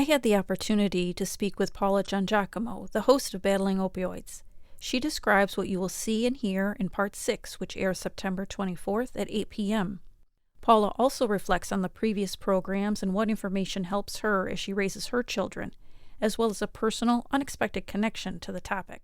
I had the opportunity to speak with Paola Giangiacomo, the host of Battling Opioids. She describes what you will see and hear in Part 6, which airs September 24th at 8 p.m. Paola also reflects on the previous programs and what information helps her as she raises her children, as well as a personal, unexpected connection to the topic.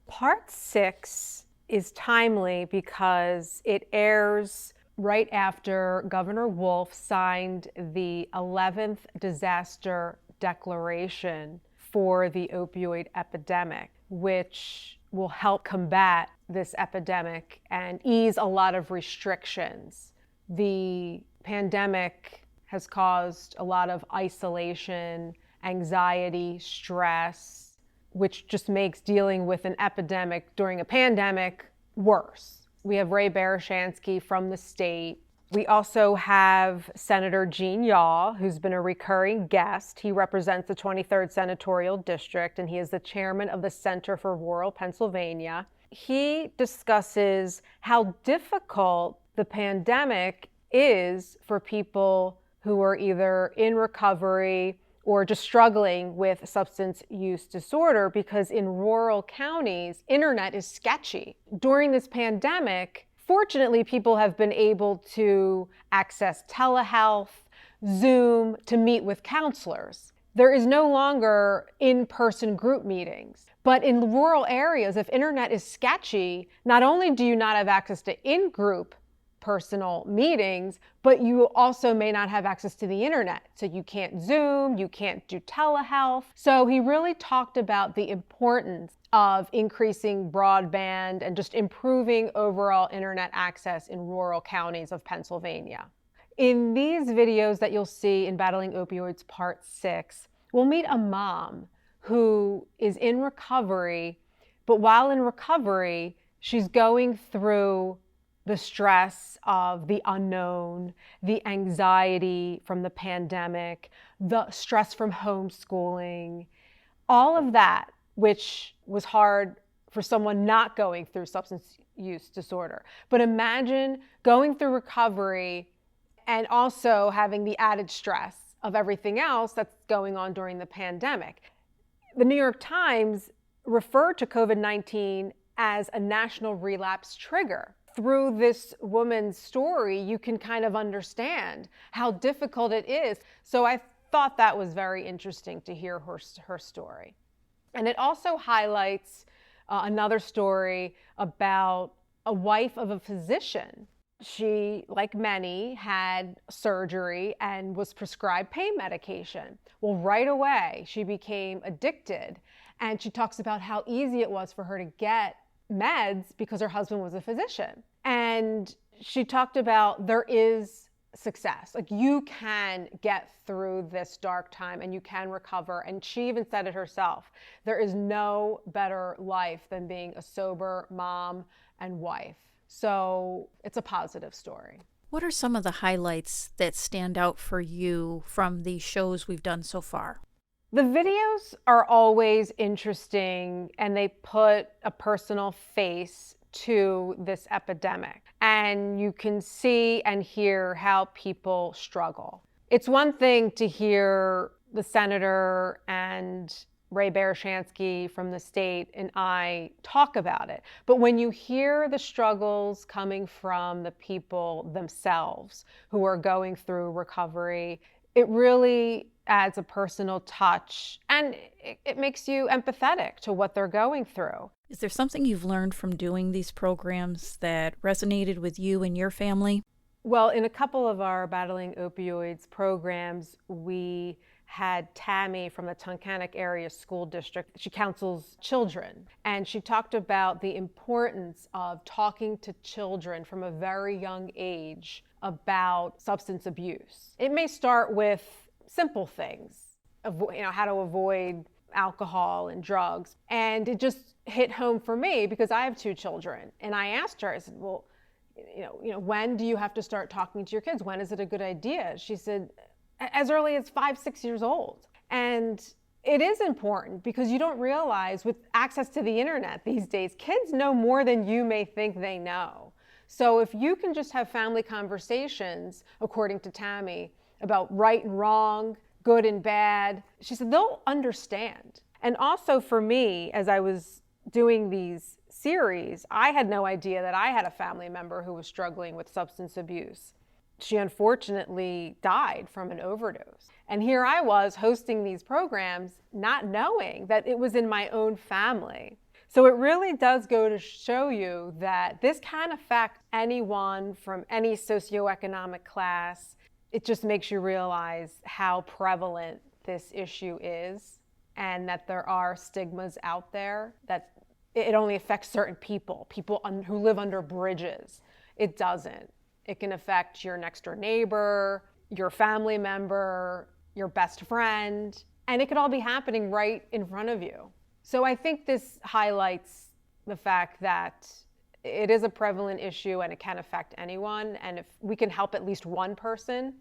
Part 6 is timely because it airs right after Governor Wolf signed the 11th disaster declaration for the opioid epidemic, which will help combat this epidemic and ease a lot of restrictions. The pandemic has caused a lot of isolation, anxiety, stress, which just makes dealing with an epidemic during a pandemic worse. We have Ray Barishansky from the state. We also have Senator Gene Yaw, who's been a recurring guest. He represents the 23rd Senatorial District, and he is the chairman of the Center for Rural Pennsylvania. He discusses how difficult the pandemic is for people who are either in recovery or just struggling with substance use disorder, because in rural counties, internet is sketchy. During this pandemic, fortunately, people have been able to access telehealth, Zoom, to meet with counselors. There is no longer in-person group meetings. But in rural areas, if internet is sketchy, not only do you not have access to in-group personal meetings, but you also may not have access to the internet. So you can't Zoom, you can't do telehealth. So he really talked about the importance of increasing broadband and just improving overall internet access in rural counties of Pennsylvania. In these videos that you'll see in Battling Opioids Part 6, we'll meet a mom who is in recovery, but while in recovery, she's going through the stress of the unknown, the anxiety from the pandemic, the stress from homeschooling, all of that, which was hard for someone not going through substance use disorder. But imagine going through recovery and also having the added stress of everything else that's going on during the pandemic. The New York Times referred to COVID-19 as a national relapse trigger. Through this woman's story, you can kind of understand how difficult it is. So I thought that was very interesting to hear her story. And it also highlights another story about a wife of a physician. She, like many, had surgery and was prescribed pain medication. Well, right away, she became addicted. And she talks about how easy it was for her to get meds because her husband was a physician. And she talked about there is success. Like, you can get through this dark time and you can recover. And she even said it herself. There is no better life than being a sober mom and wife. So it's a positive story. What are some of the highlights that stand out for you from the shows we've done so far? The videos are always interesting, and they put a personal face to this epidemic. And you can see and hear how people struggle. It's one thing to hear the senator and Ray Barishansky from the state and I talk about it. But when you hear the struggles coming from the people themselves who are going through recovery, it really adds a personal touch, and it makes you empathetic to what they're going through. Is there something you've learned from doing these programs that resonated with you and your family? Well, in a couple of our Battling Opioids programs, we had Tammy from the Tunkhannock Area School District. She counsels children, and she talked about the importance of talking to children from a very young age about substance abuse. It may start with simple things, how to avoid alcohol and drugs. And it just hit home for me because I have 2 children. And I asked her, I said, well, when do you have to start talking to your kids? When is it a good idea? She said, as early as 5, 6 years old. And it is important because you don't realize, with access to the internet these days, kids know more than you may think they know. So if you can just have family conversations, according to Tammy, about right and wrong, good and bad. She said, they'll understand. And also for me, as I was doing these series, I had no idea that I had a family member who was struggling with substance abuse. She unfortunately died from an overdose. And here I was hosting these programs, not knowing that it was in my own family. So it really does go to show you that this can affect anyone from any socioeconomic class. It just makes you realize how prevalent this issue is, and that there are stigmas out there, that it only affects certain people who live under bridges. It doesn't. It can affect your next door neighbor, your family member, your best friend, and it could all be happening right in front of you. So I think this highlights the fact that it is a prevalent issue and it can affect anyone. And if we can help at least one person,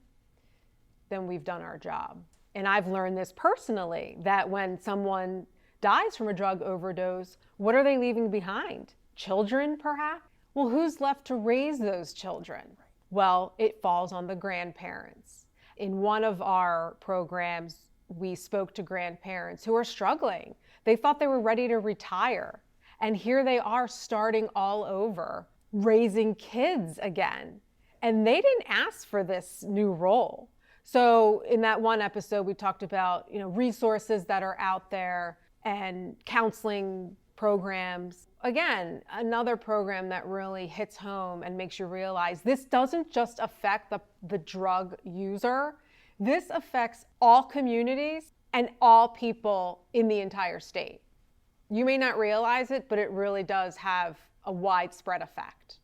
then we've done our job. And I've learned this personally, that when someone dies from a drug overdose, what are they leaving behind? Children, perhaps? Well, who's left to raise those children? Well, it falls on the grandparents. In one of our programs, we spoke to grandparents who are struggling. They thought they were ready to retire. And here they are starting all over, raising kids again. And they didn't ask for this new role. So in that one episode, we talked about, resources that are out there and counseling programs. Again, another program that really hits home and makes you realize this doesn't just affect the drug user. This affects all communities and all people in the entire state. You may not realize it, but it really does have a widespread effect.